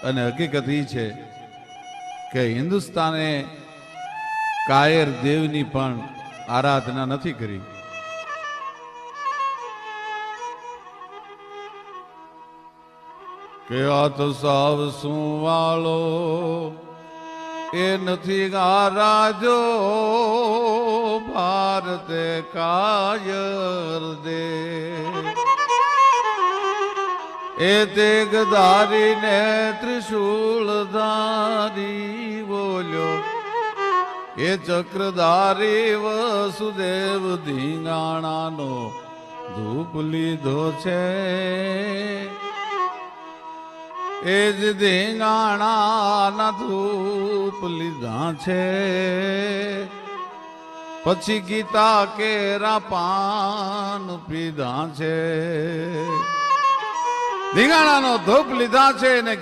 અને હકીકત એ છે કે હિન્દુસ્તાને કાયર દેવની પણ આરાધના નથી કરી. કે આ તો સાવ શું વાળો એ નથી ગારાજો ભારતે કાયર દે એ તેગધારી ને ત્રિશૂળધારી બોલ્યો એ ચક્રધારી વસુદેવ ધીંગાણાનો ધૂપ લીધો છે. એ જ ધીંગાણાના ધૂપ લીધા છે. પછી ગીતા કેરા પાન પીધા છે. ધીંગાણાનો ધૂપ લીધા છે ને